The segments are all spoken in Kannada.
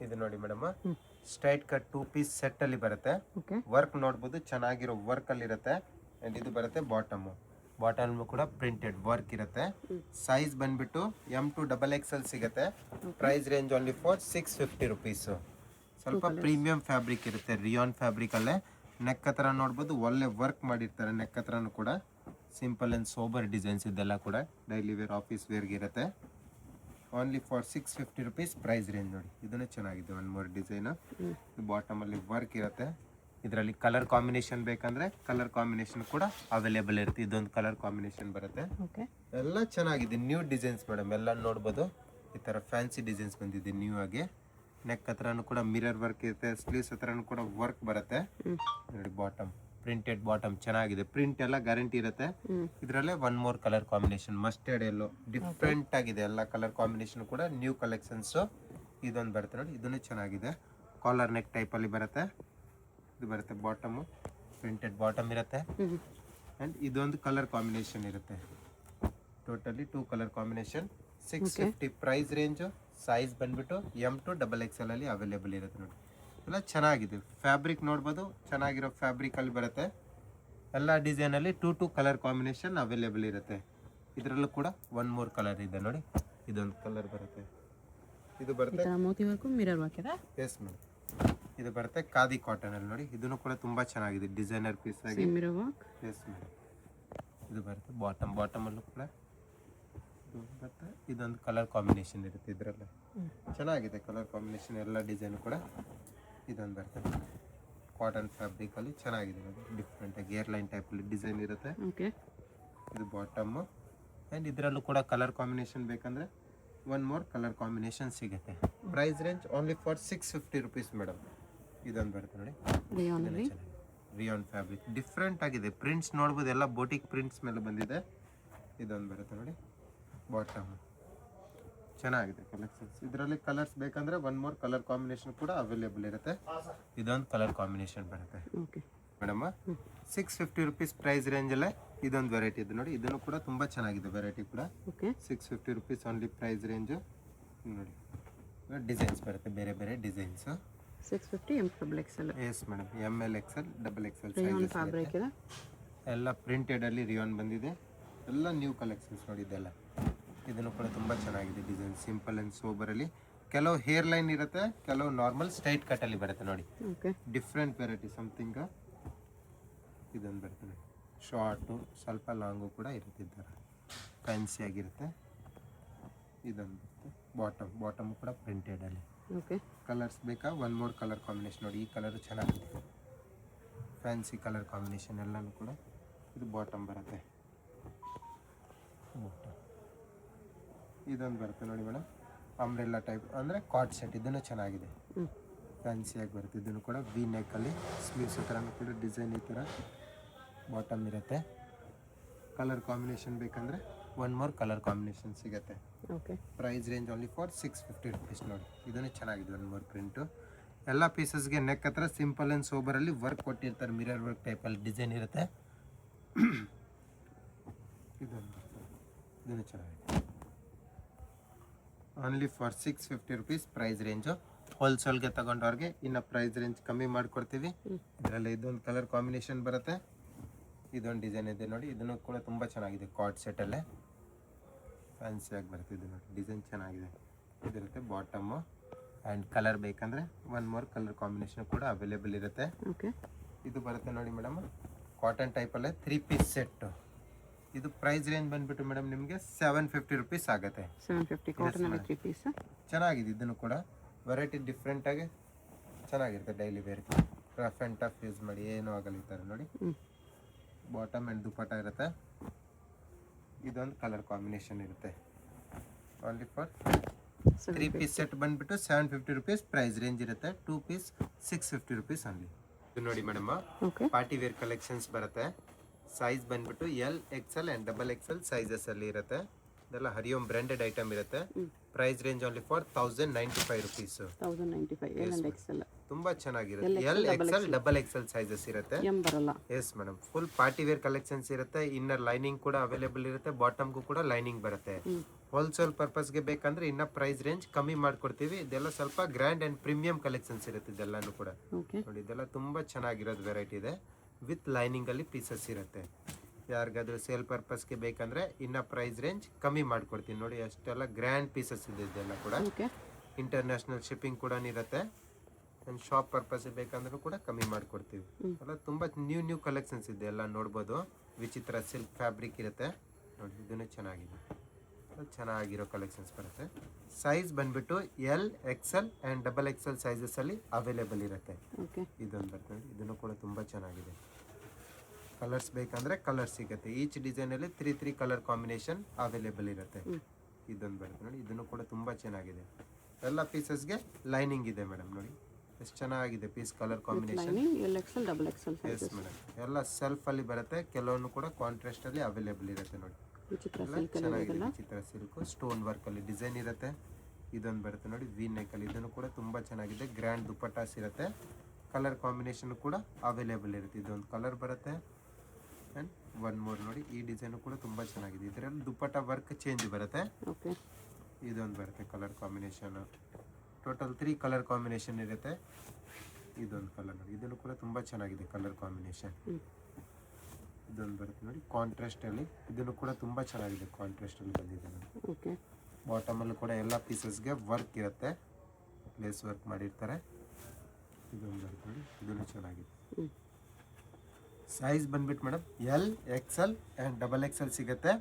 ಇದು ನೋಡಿ madam, straight cut 2 piece set ಅಲ್ಲಿ ಬರುತ್ತೆ. ಓಕೆ ವರ್ಕ್ ನೋಡ್ಬೋದು, ಚೆನ್ನಾಗಿರೋ ವರ್ಕ್ ಅಲ್ಲಿ ಇರುತ್ತೆ. ಅಂಡ್ ಇದು ಬರುತ್ತೆ ಬಾಟಮ್ ಕೂಡ ಪ್ರಿಂಟೆಡ್ ವರ್ಕ್ ಇರುತ್ತೆ. ಸೈಜ್ ಬಂದ್ಬಿಟ್ಟು M2XXL ಸಿಗುತ್ತೆ. Price range only for 650 rupees. ಸ್ವಲ್ಪ ಪ್ರೀಮಿಯಂ ಫ್ಯಾಬ್ರಿಕ್ ಇರುತ್ತೆ, ರಿಯಾನ್ ಫ್ಯಾಬ್ರಿಕ್ ಅಲ್ಲೇ. ನೆಕ್ ಹತ್ರ ನೋಡ್ಬೋದು, ಒಳ್ಳೆ ವರ್ಕ್ ಮಾಡಿರ್ತಾರೆ. ನೆಕ್ ಹತ್ರನೂ ಕೂಡ ಸಿಂಪಲ್ ಅಂಡ್ ಸೋಬರ್ ಡಿಸೈನ್ಸ್ ಇದೆಲ್ಲ ಕೂಡ ಡೈಲಿ ವೇರ್, ಆಫೀಸ್ ವೇರ್ಗೆ ಇರುತ್ತೆ. Only for 650 rupees price range. ನೋಡಿ ಇದನ್ನು ಚೆನ್ನಾಗಿದೆ, ಒನ್ ಮೋರ್ ಡಿಸೈನ್. ಬಾಟಮ್ ಅಲ್ಲಿ ವರ್ಕ್ ಇರುತ್ತೆ. ಇದರಲ್ಲಿ ಕಲರ್ ಕಾಂಬಿನೇಷನ್ ಬೇಕಂದ್ರೆ ಕಲರ್ ಕಾಂಬಿನೇಷನ್ ಕೂಡ ಅವೈಲೇಬಲ್ ಇರುತ್ತೆ. ಇದೊಂದು ಕಲರ್ ಕಾಂಬಿನೇಷನ್ ಬರುತ್ತೆ. ಎಲ್ಲ ಚೆನ್ನಾಗಿದೆ, ನ್ಯೂ ಡಿಸೈನ್ಸ್ ಮೇಡಮ್. ಎಲ್ಲ ನೋಡ್ಬೋದು, ಈ ತರ ಫ್ಯಾನ್ಸಿ ಡಿಸೈನ್ಸ್ ಬಂದಿದೆ ನ್ಯೂ ಆಗಿ. ನೆಕ್ ಹತ್ರನೂ ಕೂಡ ಮಿರರ್ ವರ್ಕ್ ಇರುತ್ತೆ, ಸ್ಲೀವ್ಸ್ ಹತ್ರನೂ ಕೂಡ ವರ್ಕ್ ಬರುತ್ತೆ. ನೋಡಿ ಬಾಟಮ್ ಪ್ರಿಂಟೆಡ್ ಬಾಟಮ್ ಚೆನ್ನಾಗಿದೆ, ಪ್ರಿಂಟ್ ಎಲ್ಲ ಗ್ಯಾರಂಟಿ ಇರುತ್ತೆ. ಇದರಲ್ಲೇ one more colour combination, mustard ಎಲ್ಲೋ ಡಿಫ್ರೆಂಟ್ ಆಗಿದೆ. ಎಲ್ಲ ಕಲರ್ ಕಾಂಬಿನೇಷನ್ ಕೂಡ ನ್ಯೂ ಕಲೆಕ್ಷನ್ಸ್. ಇದೊಂದು ಬರುತ್ತೆ ನೋಡಿ, ಇದನ್ನು ಚೆನ್ನಾಗಿದೆ. ಕಾಲರ್ ನೆಕ್ ಟೈಪ್ ಅಲ್ಲಿ ಬರುತ್ತೆ. ಇದು ಬರುತ್ತೆ ಬಾಟಮ್, ಪ್ರಿಂಟೆಡ್ ಬಾಟಮ್ ಇರುತ್ತೆ. ಅಂಡ್ ಇದೊಂದು ಕಲರ್ ಕಾಂಬಿನೇಷನ್ ಇರುತ್ತೆ. Totally 2 colour combination. 650 price range. Size ಬಂದ್ಬಿಟ್ಟು M2XXL ಅಲ್ಲಿ ಅವೈಲೇಬಲ್ ಇರುತ್ತೆ ನೋಡಿ. ಎಲ್ಲ ಚೆನ್ನಾಗಿದೆ, ಫ್ಯಾಬ್ರಿಕ್ ನೋಡ್ಬೋದು, ಚೆನ್ನಾಗಿರೋ ಫ್ಯಾಬ್ರಿಕ್ ಅಲ್ಲಿ ಬರುತ್ತೆ. ಎಲ್ಲ ಡಿಸೈನ್ ಅಲ್ಲಿ 2 ಕಲರ್ ಕಾಂಬಿನೇಷನ್ ಅವೈಲೇಬಲ್ ಇರುತ್ತೆ. ಇದರಲ್ಲೂ ಕೂಡ ಒನ್ ಮೋರ್ ಕಲರ್ ಇದೆ ನೋಡಿ, ಇದೊಂದು ಕಲರ್ ಬರುತ್ತೆ. ಇದು ಬರುತ್ತೆ ಮೋತಿ ವರ್ಕ್, ಮಿರರ್ ವರ್ಕ್ ಇದೆ. ಎಸ್ ಮೇಡಮ್, ಇದು ಬರುತ್ತೆ ಖಾದಿ ಕಾಟನ್ ಅಲ್ಲಿ ನೋಡಿ. ಇದನ್ನು ಕೂಡ ತುಂಬಾ ಚೆನ್ನಾಗಿದೆ, ಡಿಸೈನರ್ ಪೀಸ್ ಆಗಿ. Mirror work. ಎಸ್ ಮೇಡಮ್, ಇದು ಬರುತ್ತೆ ಬಾಟಮ್ ಅಲ್ಲೂ ಕೂಡ ಬರುತ್ತೆ. ಇದೊಂದು ಕಲರ್ ಕಾಂಬಿನೇಷನ್ ಇರುತ್ತೆ ಇದರಲ್ಲೇ, ಚೆನ್ನಾಗಿದೆ ಕಲರ್ ಕಾಂಬಿನೇಷನ್. ಎಲ್ಲ ಡಿಸೈನ್ ಕೂಡ ಇದೊಂದು ಬರ್ತದೆ ಕಾಟನ್ ಫ್ಯಾಬ್ರಿಕ್ ಅಲ್ಲಿ, ಚೆನ್ನಾಗಿದೆ. ಡಿಫ್ರೆಂಟ್ ಆಗಿ ಏರ್ ಲೈನ್ ಟೈಪ್ ಅಲ್ಲಿ ಡಿಸೈನ್ ಇರುತ್ತೆ. ಇದು ಬಾಟಮ್. ಅಂಡ್ ಇದರಲ್ಲೂ ಕೂಡ ಕಲರ್ ಕಾಂಬಿನೇಷನ್ ಬೇಕಂದ್ರೆ ಒನ್ ಮೋರ್ ಕಲರ್ ಕಾಂಬಿನೇಷನ್ ಸಿಗುತ್ತೆ. Price range only for 650 rupees madam. ಇದೊಂದು ಬರುತ್ತೆ ನೋಡಿ, ರಿಯಾನ್ ಫ್ಯಾಬ್ರಿಕ್ ಡಿಫ್ರೆಂಟ್ ಆಗಿದೆ. ಪ್ರಿಂಟ್ಸ್ ನೋಡ್ಬೋದು, ಎಲ್ಲ ಬೋಟಿಕ್ ಪ್ರಿಂಟ್ಸ್ ಮೇಲೆ ಬಂದಿದೆ. ಇದೊಂದು ಬರುತ್ತೆ ನೋಡಿ ಬಾಟಮ್, ಚೆನ್ನಾಗಿದೆ ಕಲೆಕ್ಷನ್ಸ್. ಇದರಲ್ಲಿ ಕಲರ್ಸ್ ಬೇಕಂದ್ರೆ ಒನ್ ಮೋರ್ ಕಲರ್ ಕಾಂಬಿನೇಷನ್ ಕೂಡ ಅವೈಲೇಬಲ್ ಇರುತ್ತೆ. ಇದೊಂದು ಕಲರ್ ಕಾಂಬಿನೇಷನ್ ಬರುತ್ತೆ ಮೇಡಮ್. 650 ರುಪೀಸ್ ಪ್ರೈಸ್ ರೇಂಜ್ ಅಲ್ಲೇ ಇದೊಂದು ವೆರೈಟಿ ಇದೆ ನೋಡಿ. ಇದನ್ನು ಕೂಡ ತುಂಬಾ ಚೆನ್ನಾಗಿದೆ ವೆರೈಟಿ ಕೂಡ. 650 ರುಪೀಸ್ ಓನ್ಲಿ ಪ್ರೈಸ್ ರೇಂಜ್. ನೋಡಿ ಡಿಸೈನ್ಸ್ ಬರುತ್ತೆ, ಬೇರೆ ಬೇರೆ designs. 650 M2XXL. Yes madam, ML XL XXL size. ಎಲ್ಲ ಪ್ರಿಂಟೆಡ್ ಅಲ್ಲಿ ರಿಯಾನ್ ಬಂದಿದೆ. ಎಲ್ಲ ನ್ಯೂ ಕಲೆಕ್ಷನ್ಸ್ ನೋಡಿ ಇದೆಲ್ಲ. ಇದನ್ನು ಕೂಡ ತುಂಬಾ ಚೆನ್ನಾಗಿದೆ ಡಿಸೈನ್, ಸಿಂಪಲ್ ಅಂಡ್ ಸೋಬರ್ ಅಲ್ಲಿ. ಕೆಲವು ಹೇರ್ ಲೈನ್ ಇರುತ್ತೆ, ಕೆಲವು ನಾರ್ಮಲ್ ಸ್ಟ್ರೈಟ್ ಕಟ್ ಅಲ್ಲಿ ಬರುತ್ತೆ ನೋಡಿ. Different variety something. ಇದೊಂದು ಬರುತ್ತೆ ನೋಡಿ, ಶಾರ್ಟು ಸ್ವಲ್ಪ ಲಾಂಗು ಕೂಡ ಇರುತ್ತೆ, ಫ್ಯಾನ್ಸಿ ಆಗಿರುತ್ತೆ. ಇದೊಂದು ಬಾಟಮ್ ಕೂಡ ಪ್ರಿಂಟೆಡ್ ಅಲ್ಲಿ. ಕಲರ್ಸ್ ಬೇಕಾ ಒನ್ ಮೋರ್ ಕಲರ್ ಕಾಂಬಿನೇಷನ್ ನೋಡಿ. ಈ ಕಲರ್ ಚೆನ್ನಾಗಿದೆ, ಫ್ಯಾನ್ಸಿ ಕಲರ್ ಕಾಂಬಿನೇಷನ್ ಎಲ್ಲನೂ ಕೂಡ. ಇದು ಬಾಟಮ್ ಬರುತ್ತೆ. ಇದೊಂದು ಬರುತ್ತೆ ನೋಡಿ ಮೇಡಮ್, ಅಂಬ್ರೆಲ್ಲಾ ಟೈಪ್ ಅಂದರೆ ಕಾರ್ಡ್ ಸೆಟ್. ಇದನ್ನು ಚೆನ್ನಾಗಿದೆ, ಫ್ಯಾನ್ಸಿಯಾಗಿ ಬರುತ್ತೆ. ಇದನ್ನು ಕೂಡ ವಿ ನೆಕ್ಕಲ್ಲಿ ಸ್ಲೀವ್ಸ್ ಥರ ಕೂಡ ಡಿಸೈನ್ ಈ ಥರ ಬಾಟಮ್ ಇರುತ್ತೆ. ಕಲರ್ ಕಾಂಬಿನೇಷನ್ ಬೇಕಂದರೆ ಒನ್ ಮೋರ್ ಕಲರ್ ಕಾಂಬಿನೇಷನ್ ಸಿಗುತ್ತೆ. Price range only for 650 rupees ನೋಡಿ. ಇದನ್ನು ಚೆನ್ನಾಗಿದೆ, ಒನ್ ಮೋರ್ ಪ್ರಿಂಟು. ಎಲ್ಲ ಪೀಸಸ್ಗೆ ನೆಕ್ ಹತ್ರ ಸಿಂಪಲ್ ಆ್ಯಂಡ್ ಸೋಬರಲ್ಲಿ ವರ್ಕ್ ಕೊಟ್ಟಿರ್ತಾರೆ, ಮಿರರ್ ವರ್ಕ್ ಟೈಪಲ್ಲಿ ಡಿಸೈನ್ ಇರುತ್ತೆ. ಇದನ್ನು ಚೆನ್ನಾಗಿದೆ, only for 650 rupees price range. ಹೋಲ್ಸೇಲ್ಗೆ ತಗೊಂಡವ್ರಿಗೆ ಇನ್ನು ಪ್ರೈಸ್ ರೇಂಜ್ ಕಮ್ಮಿ ಮಾಡಿಕೊಡ್ತೀವಿ. ಇದರಲ್ಲಿ ಇದೊಂದು ಕಲರ್ ಕಾಂಬಿನೇಷನ್ ಬರುತ್ತೆ. ಇದೊಂದು ಡಿಸೈನ್ ಇದೆ ನೋಡಿ, ಇದನ್ನು ಕೂಡ ತುಂಬ ಚೆನ್ನಾಗಿದೆ. ಕಾರ್ಡ್ ಸೆಟ್ಟಲ್ಲೇ ಫ್ಯಾನ್ಸಿಯಾಗಿ ಬರುತ್ತೆ. ಇದು ನೋಡಿ ಡಿಸೈನ್ ಚೆನ್ನಾಗಿದೆ. ಇದಿರುತ್ತೆ ಬಾಟಮು. ಆ್ಯಂಡ್ ಕಲರ್ ಬೇಕಂದರೆ ಒನ್ ಮೋರ್ ಕಲರ್ ಕಾಂಬಿನೇಷನ್ ಕೂಡ ಅವೈಲೇಬಲ್ ಇರುತ್ತೆ. ಇದು ಬರುತ್ತೆ ನೋಡಿ ಮೇಡಮ್, ಕಾಟನ್ ಟೈಪಲ್ಲೇ 3 ಪೀಸ್ ಸೆಟ್ಟು. ಇದು ಪ್ರೈಸ್ ರೇಂಜ್ ಬಂದ್ಬಿಟ್ಟು ಮೇಡಮ್ ನಿಮಗೆ 750 ರುಪೀಸ್ ಆಗುತ್ತೆ. 750 ಕಾಟನ್ ಅಲ್ಲಿ 3 ಪೀಸ್. ಚೆನ್ನಾಗಿದೆ, ಇದನ್ನು ಕೂಡ ವೆರೈಟಿ ಡಿಫ್ರೆಂಟ್ ಆಗಿ ಚೆನ್ನಾಗಿರುತ್ತೆ. Daily wear rough and tough use ಮಾಡಿ ಏನೂ ಆಗಲ್ಲ ಈ ಥರ ನೋಡಿ. ಬಾಟಮ್ ಆ್ಯಂಡ್ ದುಪಟ್ಟ ಇರುತ್ತೆ. ಇದೊಂದು ಕಲರ್ ಕಾಂಬಿನೇಷನ್ ಇರುತ್ತೆ. ಓನ್ಲಿ ಫಾರ್ 3 ಪೀಸ್ ಸೆಟ್ ಬಂದ್ಬಿಟ್ಟು 750 ರುಪೀಸ್ ಪ್ರೈಸ್ ರೇಂಜ್ ಇರುತ್ತೆ. 2 ಪೀಸ್ 650 ರುಪೀಸ್ ಓನ್ಲಿ. ಇದು ನೋಡಿ ಮೇಡಮ್, ಪಾರ್ಟಿ ವೇರ್ ಕಲೆಕ್ಷನ್ಸ್ ಬರುತ್ತೆ. ಸೈಜ್ ಬಂದ್ಬಿಟ್ಟು L XL and XXL sizes ಅಲ್ಲಿ ಇರುತ್ತೆ. ಇದೆಲ್ಲ ಹರಿಯೋಮ್ ಬ್ರ್ಯಾಂಡೆಡ್ ಐಟಮ್ ಇರುತ್ತೆ. Price range only for 1095 rupees. 1095 ತುಂಬಾ ಚೆನ್ನಾಗಿರುತ್ತೆ. L XL XXL ಸೈಜಸ್ ಇರುತ್ತೆ. Yes madam, full party wear collections ಇರುತ್ತೆ. ಇನ್ನರ್ ಲೈನಿಂಗ್ ಕೂಡ ಅವೈಲೇಬಲ್ ಇರುತ್ತೆ, ಬಾಟಮ್ಗೂ ಕೂಡ ಲೈನಿಂಗ್ ಬರುತ್ತೆ. ಹೋಲ್ಸೇಲ್ ಪರ್ಪಸ್ಗೆ ಬೇಕಂದ್ರೆ ಇನ್ನ ಪ್ರೈಸ್ ರೇಂಜ್ ಕಮ್ಮಿ ಮಾಡ್ಕೊಡ್ತೀವಿ. ಇದೆಲ್ಲ ಸ್ವಲ್ಪ ಗ್ರ್ಯಾಂಡ್ ಆ್ಯಂಡ್ ಪ್ರೀಮಿಯಂ ಕಲೆಕ್ಷನ್ಸ್ ಇರುತ್ತೆ ಇದೆಲ್ಲನೂ ಕೂಡ. ಓಕೆ. ನೋಡಿ ಇದೆಲ್ಲ ತುಂಬ ಚೆನ್ನಾಗಿರೋದು ವೆರೈಟಿ ಇದೆ. ವಿತ್ ಲೈನಿಂಗಲ್ಲಿ ಪೀಸಸ್ ಇರುತ್ತೆ. ಯಾರಿಗಾದ್ರೂ ಸೇಲ್ ಪರ್ಪಸ್ಗೆ ಬೇಕಂದ್ರೆ ಇನ್ನ ಪ್ರೈಸ್ ರೇಂಜ್ ಕಮ್ಮಿ ಮಾಡ್ಕೊಡ್ತೀನಿ. ನೋಡಿ ಅಷ್ಟೆಲ್ಲ ಗ್ರ್ಯಾಂಡ್ ಪೀಸಸ್ ಇದೆ ಇದೆಲ್ಲ ಕೂಡ. ಓಕೆ. ಇಂಟರ್ನ್ಯಾಷನಲ್ ಶಿಪ್ಪಿಂಗ್ ಕೂಡ ಇರುತ್ತೆ. ಆ್ಯಂಡ್ ಶಾಪ್ ಪರ್ಪಸ್ ಬೇಕಂದ್ರೂ ಕೂಡ ಕಮ್ಮಿ ಮಾಡಿಕೊಡ್ತೀವಿ. ಎಲ್ಲ ತುಂಬ ನ್ಯೂ ಕಲೆಕ್ಷನ್ಸ್ ಇದೆ, ಎಲ್ಲ ನೋಡ್ಬೋದು. ವಿಚಿತ್ರ ಸಿಲ್ಕ್ ಫ್ಯಾಬ್ರಿಕ್ ಇರುತ್ತೆ ನೋಡಿ, ಇದನ್ನು ಚೆನ್ನಾಗಿದೆ. ಚೆನ್ನಾಗಿರೋ ಕಲೆಕ್ಷನ್ಸ್ ಬರುತ್ತೆ. ಸೈಜ್ ಬಂದ್ಬಿಟ್ಟು ಎಲ್ XL ಆ್ಯಂಡ್ XXL ಸೈಜಸ್ಸಲ್ಲಿ ಅವೈಲೇಬಲ್ ಇರುತ್ತೆ. ಓಕೆ. ಇದೊಂದು ಬರ್ತದೆ, ಇದನ್ನು ಕೂಡ ತುಂಬ ಚೆನ್ನಾಗಿದೆ. ಕಲರ್ಸ್ ಬೇಕಂದರೆ ಕಲರ್ ಸಿಗುತ್ತೆ. ಈಚ್ ಡಿಸೈನಲ್ಲಿ 3 ಕಲರ್ ಕಾಂಬಿನೇಷನ್ ಅವೈಲೇಬಲ್ ಇರುತ್ತೆ. ಇದೊಂದು ಬರುತ್ತೆ ನೋಡಿ, ಇದನ್ನು ಕೂಡ ತುಂಬ ಚೆನ್ನಾಗಿದೆ. ಎಲ್ಲ ಪೀಸಸ್ಗೆ ಲೈನಿಂಗ್ ಇದೆ ಮೇಡಮ್. ನೋಡಿ ಎಷ್ಟು ಚೆನ್ನಾಗಿದೆ piece colour combination. LXL XXL S sizes. Madam, ಎಲ್ಲ ಸೆಲ್ಫಲ್ಲಿ ಬರುತ್ತೆ. ಕೆಲವೊಂದು ಕೂಡ ಕಾಂಟ್ರಾಸ್ಟಲ್ಲಿ ಅವೈಲೇಬಲ್ ಇರುತ್ತೆ ನೋಡಿ. ವಿಚಿತ್ರ ಎಲ್ಲ ಸಿಲ್ಕ್ ಚೆನ್ನಾಗಿದೆ. ವಿಚಿತ್ರ ಸಿಲ್ಕು ಸ್ಟೋನ್ ವರ್ಕಲ್ಲಿ ಡಿಸೈನ್ ಇರುತ್ತೆ. ಇದೊಂದು ಬರುತ್ತೆ ನೋಡಿ ವಿ ನೆಕ್ಕಲ್ಲಿ, ಇದನ್ನು ಕೂಡ ತುಂಬ ಚೆನ್ನಾಗಿದೆ. ಗ್ರ್ಯಾಂಡ್ ದುಪ್ಪಟ್ಟಾಸ್ ಇರುತ್ತೆ. ಕಲರ್ ಕಾಂಬಿನೇಷನ್ ಕೂಡ ಅವೈಲೇಬಲ್ ಇರುತ್ತೆ. ಇದೊಂದು ಕಲರ್ ಬರುತ್ತೆ. ಆ್ಯಂಡ್ ಒನ್ ಮೋರ್ ನೋಡಿ, ಈ ಡಿಸೈನು ಕೂಡ ತುಂಬ ಚೆನ್ನಾಗಿದೆ. ಇದರಲ್ಲಿ ದುಪ್ಪಟ್ಟ ವರ್ಕ್ ಚೇಂಜ್ ಬರುತ್ತೆ. ಓಕೆ. ಇದೊಂದು ಬರುತ್ತೆ colour combination. Total 3 colour combination ಇರುತ್ತೆ. ಇದೊಂದು ಕಲರ್ ನೋಡಿ, ಇದನ್ನು ಕೂಡ ತುಂಬ ಚೆನ್ನಾಗಿದೆ ಕಲರ್ ಕಾಂಬಿನೇಷನ್. ಇದೊಂದು ಬರುತ್ತೆ ನೋಡಿ ಕಾಂಟ್ರಾಸ್ಟಲ್ಲಿ, ಇದನ್ನು ಕೂಡ ತುಂಬ ಚೆನ್ನಾಗಿದೆ. ಕಾಂಟ್ರಾಸ್ಟಲ್ಲಿ ಬಂದಿದೆ ನೋಡಿ. ಓಕೆ. ಬಾಟಮಲ್ಲೂ ಕೂಡ ಎಲ್ಲ ಪೀಸಸ್ಗೆ ವರ್ಕ್ ಇರುತ್ತೆ, ಲೇಸ್ ವರ್ಕ್ ಮಾಡಿರ್ತಾರೆ. ಇದೊಂದು ಬರುತ್ತೆ ನೋಡಿ, ಇದನ್ನು ಚೆನ್ನಾಗಿದೆ. ಸೈಜ್ ಬಂದ್ಬಿಟ್ಟು madam L XL and XXL ಸಿಗುತ್ತೆ.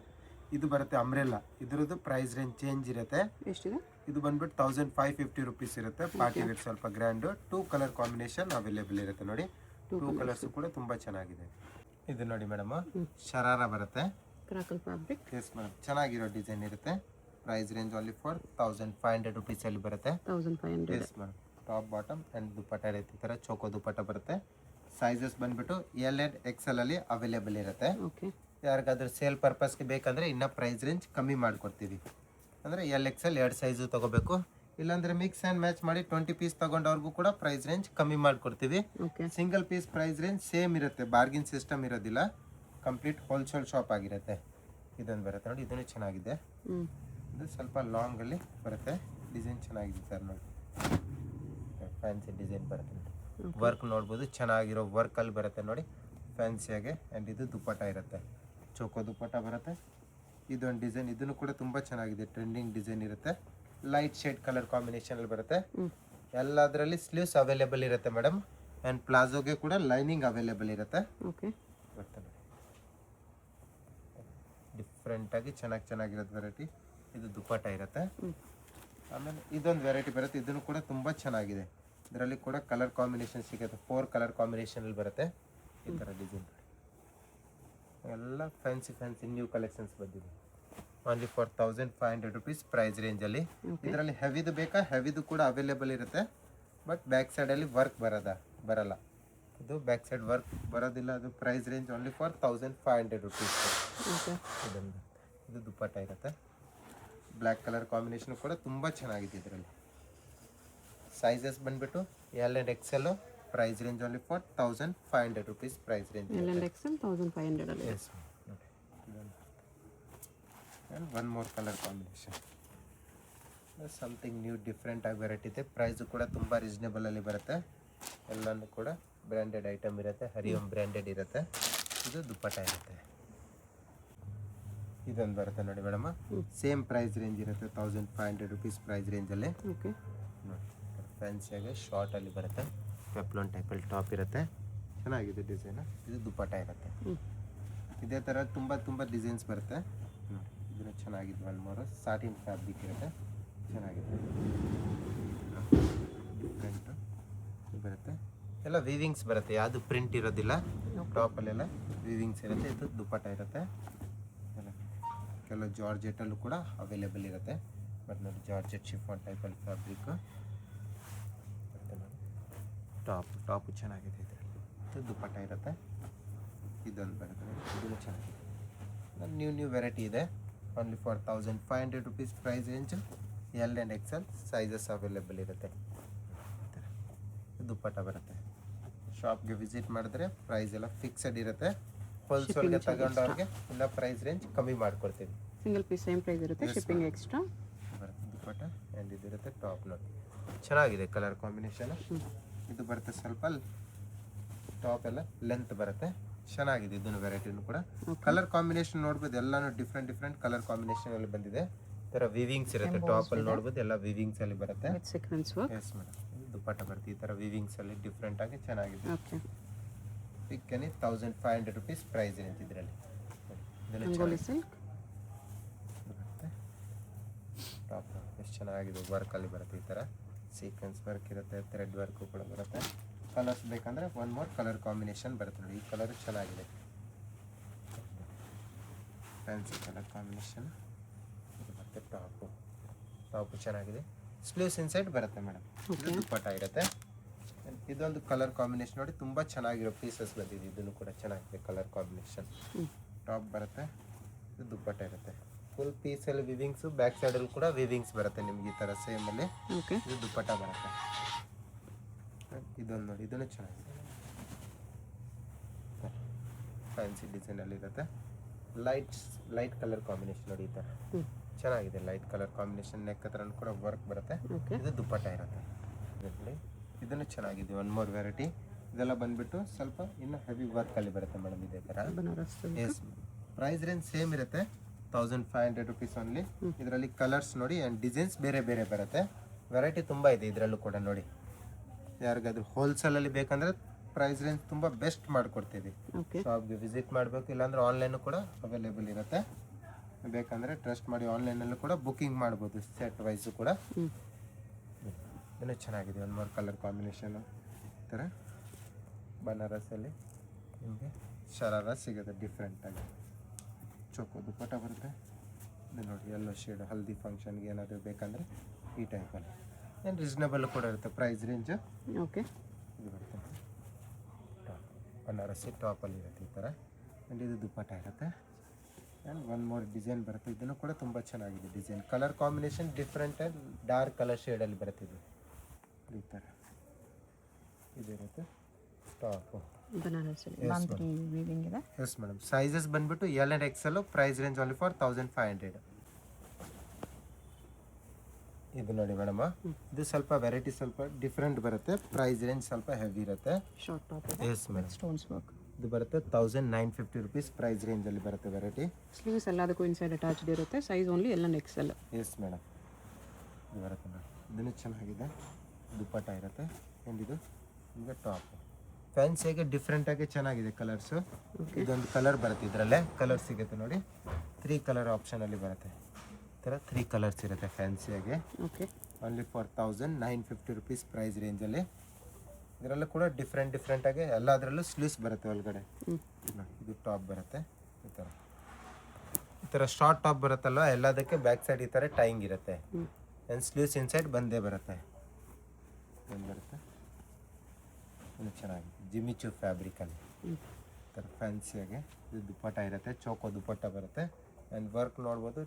ಇದು ಬರುತ್ತೆ ಅಂಬ್ರೆಲ್ಲಾ. ಇದರದ್ದು ಪ್ರೈಸ್ ರೇಂಜ್ ಚೇಂಜ್ ಇರುತ್ತೆ. ಎಷ್ಟಿದೆ? ಇದು ಬಂದ್ಬಿಟ್ಟು 1550 ರುಪೀಸ್ ಇರುತ್ತೆ. ಪಾರ್ಟಿ ವೇರ್ ಸ್ವಲ್ಪ ಗ್ರ್ಯಾಂಡು. 2 ಕಲರ್ ಕಾಂಬಿನೇಷನ್ ಅವೈಲೇಬಲ್ ಇರುತ್ತೆ ನೋಡಿ. 2 ಕಲರ್ಸ್ ಕೂಡ ತುಂಬ ಚೆನ್ನಾಗಿದೆ. ಇದು ನೋಡಿ ಮೇಡಮ್, ಶರಾರ ಬರುತ್ತೆ. Crackle fabric. ಎಸ್ ಮೇಡಮ್, ಚೆನ್ನಾಗಿರೋ ಡಿಸೈನ್ ಇರುತ್ತೆ. ಪ್ರೈಸ್ ರೇಂಜ್ ಓನ್ಲಿ ಫಾರ್ 1500 ರುಪೀಸಲ್ಲಿ ಬರುತ್ತೆ. 1500. Yes madam, top bottom and dupatta ಇರುತ್ತೆ. ಈ ಥರ ಚೋಕೋ ದುಪ್ಪಟ್ಟ ಬರುತ್ತೆ. ಸೈಜಸ್ ಬಂದ್ಬಿಟ್ಟು ಎಲ್ ಆ್ಯಂಡ್ XL ಅಲ್ಲಿ ಅವೈಲೇಬಲ್ ಇರುತ್ತೆ. ಓಕೆ. ಯಾರಿಗಾದ್ರೂ ಸೇಲ್ ಪರ್ಪಸ್ಗೆ ಬೇಕಂದರೆ ಇನ್ನೂ ಪ್ರೈಸ್ ರೇಂಜ್ ಕಮ್ಮಿ ಮಾಡಿಕೊಡ್ತೀವಿ. ಅಂದರೆ ಎಲ್ XL 2 ಸೈಜು ತೊಗೋಬೇಕು. ಇಲ್ಲಾಂದರೆ ಮಿಕ್ಸ್ ಆ್ಯಂಡ್ ಮ್ಯಾಚ್ ಮಾಡಿ 20 ಪೀಸ್ ತೊಗೊಂಡವ್ರಿಗೂ ಕೂಡ ಪ್ರೈಸ್ ರೇಂಜ್ ಕಮ್ಮಿ ಮಾಡಿಕೊಡ್ತೀವಿ. Okay. Single piece price range same ಇರುತ್ತೆ, ಬಾರ್ಗಿನ್ ಸಿಸ್ಟಮ್ ಇರೋದಿಲ್ಲ. ಕಂಪ್ಲೀಟ್ ಹೋಲ್ಸೇಲ್ ಶಾಪ್ ಆಗಿರುತ್ತೆ. ಇದೊಂದು ಬರುತ್ತೆ ನೋಡಿ, ಇದನ್ನು ಚೆನ್ನಾಗಿದೆ. ಇದು ಸ್ವಲ್ಪ ಲಾಂಗಲ್ಲಿ ಬರುತ್ತೆ. ಡಿಸೈನ್ ಚೆನ್ನಾಗಿದೆ ಸರ್ ನೋಡಿ, ಫ್ಯಾನ್ಸಿ ಡಿಸೈನ್ ಬರುತ್ತೆ ನೋಡಿ. ವರ್ಕ್ ನೋಡ್ಬೋದು, ಚೆನ್ನಾಗಿರೋ ವರ್ಕಲ್ಲಿ ಬರುತ್ತೆ ನೋಡಿ ಫ್ಯಾನ್ಸಿಯಾಗೆ. ಆ್ಯಂಡ್ ಇದು ದುಪ್ಪಟ್ಟ ಇರುತ್ತೆ, ಚೋಕೋ ದುಪ್ಪಟ್ಟ ಬರುತ್ತೆ. ಇದೊಂದು ಡಿಸೈನ್, ಇದನ್ನು ಕೂಡ ತುಂಬ ಚೆನ್ನಾಗಿದೆ. ಟ್ರೆಂಡಿಂಗ್ ಡಿಸೈನ್ ಇರುತ್ತೆ. ಲೈಟ್ ಶೇಡ್ ಕಲರ್ ಕಾಂಬಿನೇಷನಲ್ಲಿ ಬರುತ್ತೆ. ಎಲ್ಲದರಲ್ಲಿ ಸ್ಲೀವ್ಸ್ ಅವೈಲೇಬಲ್ ಇರುತ್ತೆ ಮೇಡಮ್. ಆ್ಯಂಡ್ ಪ್ಲಾಜೋಗೆ ಕೂಡ ಲೈನಿಂಗ್ ಅವೈಲೇಬಲ್ ಇರುತ್ತೆ. ಓಕೆ. ಬರ್ತದೆ ಡಿಫ್ರೆಂಟಾಗಿ ಚೆನ್ನಾಗಿರೋದು ವೆರೈಟಿ. ಇದು ದುಪ್ಪಟ್ಟ ಇರುತ್ತೆ. ಆಮೇಲೆ ಇದೊಂದು ವೆರೈಟಿ ಬರುತ್ತೆ, ಇದನ್ನು ಕೂಡ ತುಂಬ ಚೆನ್ನಾಗಿದೆ. ಇದರಲ್ಲಿ ಕೂಡ ಕಲರ್ ಕಾಂಬಿನೇಷನ್ ಸಿಗುತ್ತೆ. 4 ಕಲರ್ ಕಾಂಬಿನೇಷನಲ್ಲಿ ಬರುತ್ತೆ. ಈ ಥರ ಡಿಸೈನ್ ಎಲ್ಲ ಫ್ಯಾನ್ಸಿ ನ್ಯೂ ಕಲೆಕ್ಷನ್ಸ್ ಬಂದಿದೆ. ಓನ್ಲಿ ಫಾರ್ 1500 ರುಪೀಸ್ ಪ್ರೈಸ್ ರೇಂಜಲ್ಲಿ. ಇದರಲ್ಲಿ ಹೆವಿದು ಬೇಕಾ, ಹೆವಿದು ಕೂಡ ಅವೈಲೇಬಲ್ ಇರುತ್ತೆ. ಬಟ್ ಬ್ಯಾಕ್ ಸೈಡಲ್ಲಿ ವರ್ಕ್ ಬರಲ್ಲ. ಇದು ಬ್ಯಾಕ್ ಸೈಡ್ ವರ್ಕ್ ಬರೋದಿಲ್ಲ. ಅದು price range only for 1500 rupees. ಇದೊಂದು, ಇದು ದುಪ್ಪಟ್ಟ ಇರುತ್ತೆ. ಬ್ಲ್ಯಾಕ್ ಕಲರ್ ಕಾಂಬಿನೇಷನ್ ಕೂಡ ತುಂಬ ಚೆನ್ನಾಗಿದೆ. ಇದರಲ್ಲಿ ಸೈಜಸ್ ಬಂದ್ಬಿಟ್ಟು L and XL. Price range only for 1500 rupees price range. L and XL 1500 ಅಲ್ಲಿ. ಎಸ್ ನೋಡಿ, and one more colour combination. Something new different ಆಗಿ ವೆರೈಟಿ ಇದೆ. ಪ್ರೈಸು ಕೂಡ ತುಂಬ ರೀಸನೇಬಲಲ್ಲಿ ಬರುತ್ತೆ. ಎಲ್ಲನೂ ಕೂಡ ಬ್ರ್ಯಾಂಡೆಡ್ ಐಟಮ್ ಇರುತ್ತೆ. ಹರಿಯಂ ಬ್ರ್ಯಾಂಡೆಡ್ ಇರುತ್ತೆ. ಇದು ದುಪ್ಪಟ್ಟ ಇರುತ್ತೆ. ಇದೊಂದು ಬರುತ್ತೆ ನೋಡಿ ಮೇಡಮ್, ಸೇಮ್ ಪ್ರೈಸ್ ರೇಂಜ್ ಇರುತ್ತೆ. 1500 ರುಪೀಸ್ ಪ್ರೈಸ್ ರೇಂಜಲ್ಲಿ. ಓಕೆ. ನೋಡಿ ಫ್ಯಾನ್ಸಿಯಾಗೆ ಶಾರ್ಟಲ್ಲಿ ಬರುತ್ತೆ. ಪೆಪ್ಲೋನ್ ಟೈಪಲ್ಲಿ ಟಾಪ್ ಇರುತ್ತೆ. ಚೆನ್ನಾಗಿದೆ ಡಿಸೈನು. ಇದು ದುಪ್ಪಟ್ಟ ಇರುತ್ತೆ. ಇದೇ ಥರ ತುಂಬ ಡಿಸೈನ್ಸ್ ಬರುತ್ತೆ. ಇದನ್ನು ಚೆನ್ನಾಗಿದೆ. ಒನ್ ಮೋರು ಸಾಟಿನ್ ಫ್ಯಾಬ್ರಿಕ್ ಇರುತ್ತೆ. ಚೆನ್ನಾಗಿದೆ, ಡಿಫ್ರೆಂಟು ಬರುತ್ತೆ. ಎಲ್ಲ ವಿವಿಂಗ್ಸ್ ಬರುತ್ತೆ, ಯಾವುದು ಪ್ರಿಂಟ್ ಇರೋದಿಲ್ಲ. ಟಾಪಲ್ಲೆಲ್ಲ ವಿವಿಂಗ್ಸ್ ಇರುತ್ತೆ. ಇದು ದುಪ್ಪಟ್ಟ ಇರುತ್ತೆ. ಕೆಲವು ಜಾರ್ಜೆಟಲ್ಲೂ ಕೂಡ ಅವೈಲೇಬಲ್ ಇರುತ್ತೆ. ಬಟ್ ನೋಡಿ ಜಾರ್ಜೆಟ್ ಶಿಫಾನ್ ಟೈಪಲ್ಲಿ ಫ್ಯಾಬ್ರಿಕ್. ಟಾಪು ಚೆನ್ನಾಗಿದೆ. ಇದರಲ್ಲಿ ಇದು ದುಪ್ಪಟ್ಟ ಇರುತ್ತೆ. ಇದೊಂದು ಬರುತ್ತೆ, ಇದೂ ಚೆನ್ನಾಗಿದೆ. ನ್ಯೂ ವೆರೈಟಿ ಇದೆ. Only for 1500 rupees price range. L and XL sizes available ಇರುತ್ತೆ. ದುಪ್ಪಟ್ಟ ಬರುತ್ತೆ. ಶಾಪ್ಗೆ ವಿಸಿಟ್ ಮಾಡಿದ್ರೆ ಪ್ರೈಸ್ ಎಲ್ಲ ಫಿಕ್ಸಡ್ ಇರುತ್ತೆ. ಹೋಲ್ಸೇಲ್ಗೆ ತಗೊಂಡವ್ರಿಗೆ ಇಲ್ಲ ಪ್ರೈಸ್ ರೇಂಜ್ ಕಮ್ಮಿ ಮಾಡಿಕೊಡ್ತೀವಿ. ಸಿಂಗಲ್ ಪೀಸ್ ಸೇಮ್ ಪ್ರೈಸ್ ಇರುತ್ತೆ, Yes, ಶಿಪ್ಪಿಂಗ್ ಎಕ್ಸ್ಟ್ರಾ. ಬರುತ್ತೆ ದುಪ್ಪಟ್ಟ ಆ್ಯಂಡ್ ಇದಿರುತ್ತೆ ಟಾಪ್ ನೋಡಿ. ಚೆನ್ನಾಗಿದೆ ಕಲರ್ ಕಾಂಬಿನೇಷನ್. ಇದು ಬರುತ್ತೆ ಸ್ವಲ್ಪ ಟಾಪ್ ಎಲ್ಲ ಲೆಂತ್ ಬರುತ್ತೆ, ಚೆನ್ನಾಗಿದೆ ಇದನ್ನು ವೆರೈಟಿನೂ ಕೂಡ. ಕಲರ್ ಕಾಂಬಿನೇಷನ್ ನೋಡ್ಬೋದು, ಎಲ್ಲಾನು ಡಿಫ್ರೆಂಟ್ ಕಲರ್ ಕಾಂಬಿನೇಷನ್ ಅಲ್ಲಿ ಬಂದಿದೆ. ಈ ಥರ ವಿವಿಂಗ್ಸ್ ಇರುತ್ತೆ ಟಾಪ್ ಅಲ್ಲಿ ನೋಡ್ಬೋದು, ಎಲ್ಲ ವಿವಿಂಗ್ಸ್ ಅಲ್ಲಿ ಬರುತ್ತೆ. With sequins work. Yes madam, dupatta ಬರುತ್ತೆ ಈ ಥರ ವಿವಿಂಗ್ಸ್ ಅಲ್ಲಿ ಡಿಫ್ರೆಂಟ್ ಆಗಿ ಚೆನ್ನಾಗಿದೆ. ಓಕೆ. ಪಿಕ್ಕನಿ 1500 ರುಪೀಸ್ ಪ್ರೈಸ್ ಇರುತ್ತೆ ಇದರಲ್ಲಿ. ರಂಗೋಲಿ ಸಿಲ್ಕ್. ಬರುತ್ತೆ ಟಾಪ್ ಎಷ್ಟು ಚೆನ್ನಾಗಿದೆ, ವರ್ಕಲ್ಲಿ ಬರುತ್ತೆ ಈ ಥರ ಸೀಕ್ವೆನ್ಸ್ ವರ್ಕ್ ಇರುತ್ತೆ, ಥ್ರೆಡ್ ವರ್ಕು ಕೂಡ ಬರುತ್ತೆ. ಕಲರ್ಸ್ ಬೇಕಂದರೆ ಒನ್ ಮೋರ್ ಕಲರ್ ಕಾಂಬಿನೇಷನ್ ಬರುತ್ತೆ ನೋಡಿ, ಈ ಕಲರ್ ಚೆನ್ನಾಗಿದೆ, ಫ್ಯಾನ್ಸಿ ಕಲರ್ ಕಾಂಬಿನೇಷನ್. ಇದು ಬರುತ್ತೆ ಟಾಪು ಚೆನ್ನಾಗಿದೆ, ಸ್ಲೀವ್ಸ್ ಇನ್ಸೈಡ್ ಬರುತ್ತೆ ಮೇಡಮ್. ಇದು ದುಪ್ಪಟ್ಟ ಇರುತ್ತೆ. ಇದೊಂದು ಕಲರ್ ಕಾಂಬಿನೇಷನ್ ನೋಡಿ, ತುಂಬ ಚೆನ್ನಾಗಿರೋ ಪೀಸಸ್ ಬಂದಿದೆ, ಇದನ್ನು ಕೂಡ ಚೆನ್ನಾಗಿದೆ ಕಲರ್ ಕಾಂಬಿನೇಷನ್. ಟಾಪ್ ಬರುತ್ತೆ, ಇದು ದುಪ್ಪಟ್ಟ ಇರುತ್ತೆ. ಫುಲ್ ಪೀಸಲ್ಲಿ ವಿವಿಂಗ್ಸು, ಬ್ಯಾಕ್ ಸೈಡಲ್ಲಿ ಕೂಡ ವಿವಿಂಗ್ಸ್ ಬರುತ್ತೆ ನಿಮ್ಗೆ ಈ ಥರ ಸೇಮಲ್ಲಿ. ಓಕೆ. ಇದು ದುಪ್ಪಟ್ಟ ಬರುತ್ತೆ. ಇದೊಂದು ನೋಡಿ, ಇದನ್ನು ಚೆನ್ನಾಗಿದೆ, ಫ್ಯಾನ್ಸಿ ಡಿಸೈನಲ್ಲಿ ಇರುತ್ತೆ. ಲೈಟ್ ಕಲರ್ ಕಾಂಬಿನೇಷನ್ ನೋಡಿ, ಈ ಥರ ಚೆನ್ನಾಗಿದೆ ಲೈಟ್ ಕಲರ್ ಕಾಂಬಿನೇಷನ್. ನೆಕ್ ಹತ್ರ ಕೂಡ ವರ್ಕ್ ಬರುತ್ತೆ. ಇದು ದುಪ್ಪಟ್ಟ ಇರುತ್ತೆ. ನೋಡಿ ಇದನ್ನು ಚೆನ್ನಾಗಿದೆ, ಒನ್ ಮೋರ್ ವೆರೈಟಿ. ಇದೆಲ್ಲ ಬಂದ್ಬಿಟ್ಟು ಸ್ವಲ್ಪ ಇನ್ನು ಹೆವಿ ವರ್ಕಲ್ಲಿ ಬರುತ್ತೆ ಮೇಡಮ್, ಇದೇ ಥರ. Banaras. Yes, price range same ಇರುತ್ತೆ, 1500 ರುಪೀಸ್ ಓನ್ಲಿ. ಇದರಲ್ಲಿ ಕಲರ್ಸ್ ನೋಡಿ ಆ್ಯಂಡ್ ಡಿಸೈನ್ಸ್ ಬೇರೆ ಬೇರೆ ಬರುತ್ತೆ. ವೆರೈಟಿ ತುಂಬ ಇದೆ ಇದರಲ್ಲೂ ಕೂಡ ನೋಡಿ. ಯಾರಿಗಾದ್ರೂ ಹೋಲ್ಸೇಲಲ್ಲಿ ಬೇಕಂದರೆ ಪ್ರೈಸ್ ರೇಂಜ್ ತುಂಬ ಬೆಸ್ಟ್ ಮಾಡಿಕೊಡ್ತೀವಿ. ಶಾಪ್ಗೆ ವಿಸಿಟ್ ಮಾಡಬೇಕು, ಇಲ್ಲಾಂದ್ರೆ ಆನ್ಲೈನು ಕೂಡ ಅವೈಲೇಬಲ್ ಇರುತ್ತೆ. ಬೇಕಂದರೆ ಟ್ರಸ್ಟ್ ಮಾಡಿ ಆನ್ಲೈನಲ್ಲೂ ಕೂಡ ಬುಕ್ಕಿಂಗ್ ಮಾಡ್ಬೋದು, ಸೆಟ್ ವೈಸು ಕೂಡ. ಇನ್ನೂ ಚೆನ್ನಾಗಿದೆ, ಒಂದು ಮೂರು ಕಲರ್ ಕಾಂಬಿನೇಷನು ಈ ಥರ. ಬನಾರಸಲ್ಲಿ ನಿಮಗೆ ಶರಾರ ಸಿಗುತ್ತೆ ಡಿಫ್ರೆಂಟಾಗಿ. ಚೋಕೋ ದುಪ್ಪಟ್ಟ ಬರುತ್ತೆ. ಇದು ನೋಡಿ ಎಲ್ಲೋ ಶೇಡ್, ಹಲ್ದಿ ಫಂಕ್ಷನ್ಗೆ ಏನಾದರೂ ಬೇಕಂದರೆ ಈ ಟೈಪಲ್ಲಿ. ಏನು ರೀಸ್ನಬಲ್ ಕೂಡ ಇರುತ್ತೆ ಪ್ರೈಸ್ ರೇಂಜು. ಓಕೆ. ಇದು ಬರುತ್ತೆ ಟಾಪ್, ಬನಾರಸಿ ಟಾಪಲ್ಲಿ ಇರುತ್ತೆ ಈ ಥರ. ಆ್ಯಂಡ್ ಇದು ದುಪ್ಪಟ್ಟ ಇರುತ್ತೆ. ಆ್ಯಂಡ್ ಒನ್ ಮೋರ್ ಡಿಸೈನ್ ಬರುತ್ತೆ, ಇದನ್ನು ಕೂಡ ತುಂಬ ಚೆನ್ನಾಗಿದೆ design. Colour combination different and dark colour ಶೇಡಲ್ಲಿ ಬರುತ್ತೆ ಇದು ಈ ಥರ. ಇದಿರುತ್ತೆ ಟಾಪು. ಎಸ್ ಮೇಡಮ್, ಸೈಜಸ್ ಬಂದ್ಬಿಟ್ಟು L and XL. Price range only for 1500. ಇದು ನೋಡಿ ಮೇಡಮ್, ಇದು ಸ್ವಲ್ಪ ವೆರೈಟಿ ಸ್ವಲ್ಪ ಡಿಫ್ರೆಂಟ್ ಬರುತ್ತೆ. ಪ್ರೈಸ್ ರೇಂಜ್ ಸ್ವಲ್ಪ ಹೆವಿ ಇರುತ್ತೆ. Short top. Yes madam, stones work. ಇದು ಬರುತ್ತೆ 1950 ರುಪೀಸ್ ಪ್ರೈಸ್ ರೇಂಜಲ್ಲಿ ಬರುತ್ತೆ ವೆರೈಟಿ. ಸ್ಲೀವ್ಸ್ ಎಲ್ಲದಕ್ಕೂ ಇನ್ಸೈಡ್ ಅಟ್ಯಾಚ್ಡ್ ಇರುತ್ತೆ. Size only L and XL. Yes madam, ಇದು ಬರುತ್ತೆ ಮೇಡಮ್. ಇದನ್ನು ಚೆನ್ನಾಗಿದೆ, ದುಪ್ಪಟ್ಟ ಇರುತ್ತೆ. ಆ್ಯಂಡ್ ಇದು ನಿಮಗೆ ಟಾಪ್ ಫ್ಯಾನ್ಸಿಯಾಗಿ ಡಿಫ್ರೆಂಟಾಗಿ ಚೆನ್ನಾಗಿದೆ ಕಲರ್ಸು. ಇದೊಂದು ಕಲರ್ ಬರುತ್ತೆ, ಇದರಲ್ಲೇ ಕಲರ್ ಸಿಗುತ್ತೆ ನೋಡಿ. 3 ಕಲರ್ ಆಪ್ಷನಲ್ಲಿ ಬರುತ್ತೆ. ಈ ಥರ 3 ಕಲರ್ಸ್ ಇರುತ್ತೆ ಫ್ಯಾನ್ಸಿಯಾಗಿ. Okay. Only for 1950 rupees price ರೇಂಜಲ್ಲಿ. ಇದರಲ್ಲೂ ಕೂಡ ಡಿಫ್ರೆಂಟಾಗಿ ಎಲ್ಲದರಲ್ಲೂ ಸ್ಲೀವ್ಸ್ ಬರುತ್ತೆ ಒಳಗಡೆ. ಇದು ಟಾಪ್ ಬರುತ್ತೆ ಈ ಥರ ಶಾರ್ಟ್ ಟಾಪ್ ಬರುತ್ತಲ್ವ, ಎಲ್ಲದಕ್ಕೆ ಬ್ಯಾಕ್ ಸೈಡ್ ಈ ಥರ ಟೈಂಗ್ ಇರುತ್ತೆ. ಆ್ಯಂಡ್ ಸ್ಲೀವ್ಸ್ ಇನ್ಸೈಡ್ ಬಂದೇ ಬರುತ್ತೆ. ಏನು ಬರುತ್ತೆ, ಇದು ಚೆನ್ನಾಗಿದೆ ಜಿಮಿಚು ಫ್ಯಾಬ್ರಿಕಲ್ಲಿ ಈ ಥರ ಫ್ಯಾನ್ಸಿಯಾಗಿ. ಇದು ದುಪ್ಪಟ್ಟ ಇರುತ್ತೆ, ಚೋಕೋ ದುಪ್ಪಟ್ಟ ಬರುತ್ತೆ. ಆ್ಯಂಡ್ ವರ್ಕ್ ನೋಡ್ಬೋದು,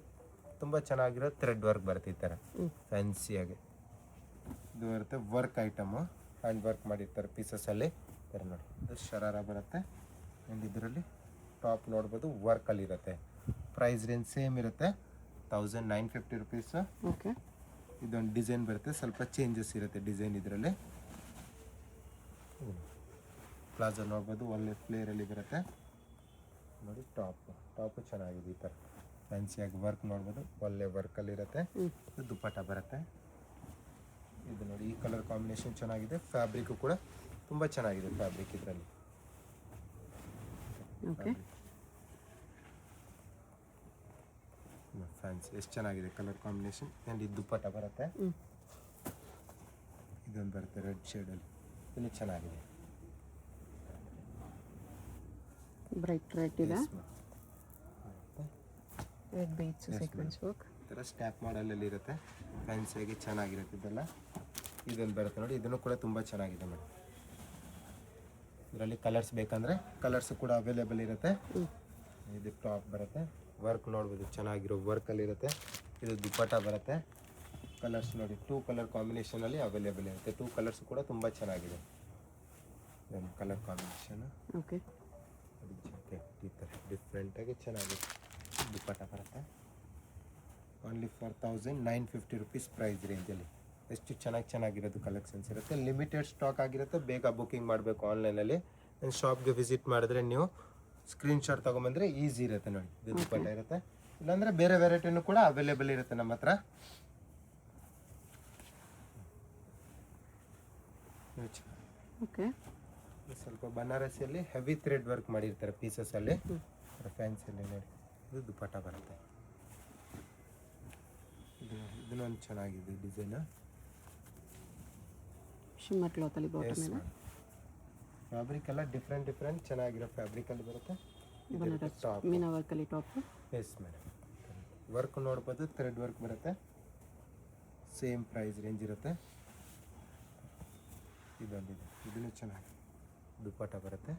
ತುಂಬ ಚೆನ್ನಾಗಿರೋ ಥ್ರೆಡ್ ವರ್ಕ್ ಬರುತ್ತೆ ಈ ಥರ ಫ್ಯಾನ್ಸಿಯಾಗಿ. ಇದು ಬರುತ್ತೆ ವರ್ಕ್ ಐಟಮು, ಹ್ಯಾಂಡ್ ವರ್ಕ್ ಮಾಡಿರ್ತಾರೆ ಪೀಸಸಲ್ಲಿ ಈ ಥರ ನೋಡಿ. ಇದು ಶರಾರ ಬರುತ್ತೆ. ಆ್ಯಂಡ್ ಇದರಲ್ಲಿ ಟಾಪ್ ನೋಡ್ಬೋದು ವರ್ಕಲ್ಲಿ ಇರುತ್ತೆ. ಪ್ರೈಸ್ ರೇಂಜ್ ಸೇಮ್ ಇರುತ್ತೆ, 1950 ರುಪೀಸು. ಓಕೆ. ಇದೊಂದು ಡಿಸೈನ್ ಬರುತ್ತೆ, ಸ್ವಲ್ಪ ಚೇಂಜಸ್ ಇರುತ್ತೆ ಡಿಸೈನ್ ಇದರಲ್ಲಿ. ಪ್ಲಾಜೋ ನೋಡ್ಬೋದು, ಒಳ್ಳೆ ಫ್ಲೇರಲ್ಲಿ ಬರುತ್ತೆ ನೋಡಿ. ಟಾಪು ಚೆನ್ನಾಗಿದೆ ಈ ಥರ ಫ್ಯಾನ್ಸಿಯಾಗಿ ವರ್ಕ್ ನೋಡ್ಬೋದು, ಒಳ್ಳೆ ವರ್ಕಲ್ಲಿರುತ್ತೆ. ಇದು ದುಪ್ಪಟ್ಟ ಬರುತ್ತೆ. ಇದು ನೋಡಿ, ಈ ಕಲರ್ ಕಾಂಬಿನೇಷನ್ ಚೆನ್ನಾಗಿದೆ. ಫ್ಯಾಬ್ರಿಕ್ಕು ಕೂಡ ತುಂಬ ಚೆನ್ನಾಗಿದೆ ಫ್ಯಾಬ್ರಿಕ್ ಇದರಲ್ಲಿ. ಫ್ಯಾನ್ಸಿ ಎಷ್ಟು ಚೆನ್ನಾಗಿದೆ ಕಲರ್ ಕಾಂಬಿನೇಷನ್. ಆ್ಯಂಡ್ ಇದು ದುಪ್ಪಟ್ಟ ಬರುತ್ತೆ. ಇದೊಂದು ಬರುತ್ತೆ ರೆಡ್ ಶೇಡಲ್ಲಿ, ಇನ್ನೂ ಚೆನ್ನಾಗಿದೆ. ಬ್ರೈಟ್ ರೆಡ್ ಇದೆ. ರೆಡ್ ಬೀಡ್ಸ್ ಸೀಕ್ವೆನ್ಸ್ ವರ್ಕ್ ಈ ಥರ ಸ್ಟ್ಯಾಪ್ ಮಾಡಲಲ್ಲಿ ಇರುತ್ತೆ. ಫ್ಯಾನ್ಸಿಯಾಗಿ ಚೆನ್ನಾಗಿರುತ್ತೆ ಇದೆಲ್ಲ. ಇದೊಂದು ಬರುತ್ತೆ ನೋಡಿ, ಇದನ್ನು ಕೂಡ ತುಂಬ ಚೆನ್ನಾಗಿದೆ ಮೇಡಮ್. ಇದರಲ್ಲಿ ಕಲರ್ಸ್ ಬೇಕಂದರೆ ಕಲರ್ಸು ಕೂಡ ಅವೈಲೇಬಲ್ ಇರುತ್ತೆ. ಇದು ಟಾಪ್ ಬರುತ್ತೆ, ವರ್ಕ್ ನೋಡ್ಬೋದು ಚೆನ್ನಾಗಿರೋ ವರ್ಕಲ್ಲಿರುತ್ತೆ. ಇದು ದುಪ್ಪಟ್ಟ ಬರುತ್ತೆ. ಕಲರ್ಸ್ ನೋಡಿ, 2 ಕಲರ್ ಕಾಂಬಿನೇಷನಲ್ಲಿ ಅವೈಲೇಬಲ್ ಇರುತ್ತೆ. 2 ಕಲರ್ಸ್ ಕೂಡ ತುಂಬ ಚೆನ್ನಾಗಿದೆ. ಇದೊಂದು ಕಲರ್ ಕಾಂಬಿನೇಷನು. ಓಕೆ. ಈ ಥರ ಡಿಫ್ರೆಂಟಾಗಿ ಚೆನ್ನಾಗಿದೆ. ದುಪ್ಪಟ್ಟ ಬರುತ್ತೆ. ಓನ್ಲಿ 4950 ರುಪೀಸ್ ಪ್ರೈಸ್ ರೇಂಜಲ್ಲಿ. ಎಷ್ಟು ಚೆನ್ನಾಗಿರೋದು ಕಲೆಕ್ಷನ್ಸ್ ಇರುತ್ತೆ. ಲಿಮಿಟೆಡ್ ಸ್ಟಾಕ್ ಆಗಿರುತ್ತೆ, ಬೇಗ ಬುಕ್ಕಿಂಗ್ ಮಾಡಬೇಕು ಆನ್ಲೈನಲ್ಲಿ. ನನ್ನ ಶಾಪ್ಗೆ ವಿಸಿಟ್ ಮಾಡಿದ್ರೆ ನೀವು ಸ್ಕ್ರೀನ್ಶಾಟ್ ತೊಗೊಂಬಂದರೆ ಈಸಿ ಇರುತ್ತೆ ನೋಡಿ. ಇದು ದುಪ್ಪಟ್ಟ ಇರುತ್ತೆ, ಇಲ್ಲಾಂದರೆ ಬೇರೆ ವೆರೈಟಿನೂ ಕೂಡ ಅವೈಲೇಬಲ್ ಇರುತ್ತೆ ನಮ್ಮ ಹತ್ರ. ಓಕೆ, ಸ್ವಲ್ಪ ಬನಾರಸಿಯಲ್ಲಿ ಹೆವಿ ಥ್ರೆಡ್ ವರ್ಕ್ ಮಾಡಿರ್ತಾರೆ ಪೀಸಸಲ್ಲಿ, ಫ್ಯಾನ್ಸಿಯಲ್ಲಿ ನೋಡಿ. ಇದು ದುಪ್ಪಟ್ಟ ಬರುತ್ತೆ. ಇದನ್ನೊಂದು ಚೆನ್ನಾಗಿದೆ ಡಿಸೈನು. ಶಿಮ್ಮರ್ ಕ್ಲಾತಲ್ಲಿ ಬಾಟಮ್ ಇದೆ. ಫ್ಯಾಬ್ರಿಕ್ ಎಲ್ಲ ಡಿಫ್ರೆಂಟ್ ಚೆನ್ನಾಗಿರೋ ಫ್ಯಾಬ್ರಿಕಲ್ಲಿ ಬರುತ್ತೆ. ಮೀನಾ ವರ್ಕಲ್ಲಿ ಟಾಪ್. ಎಸ್ ಮೇಡಮ್, ವರ್ಕ್ ನೋಡ್ಬೋದು, ಥ್ರೆಡ್ ವರ್ಕ್ ಬರುತ್ತೆ. ಸೇಮ್ ಪ್ರೈಸ್ ರೇಂಜ್ ಇರುತ್ತೆ. ಇದೊಂದಿದೆ, ಇದನ್ನು ಚೆನ್ನಾಗಿ ದುಪ್ಪಟ್ಟ ಬರುತ್ತೆ.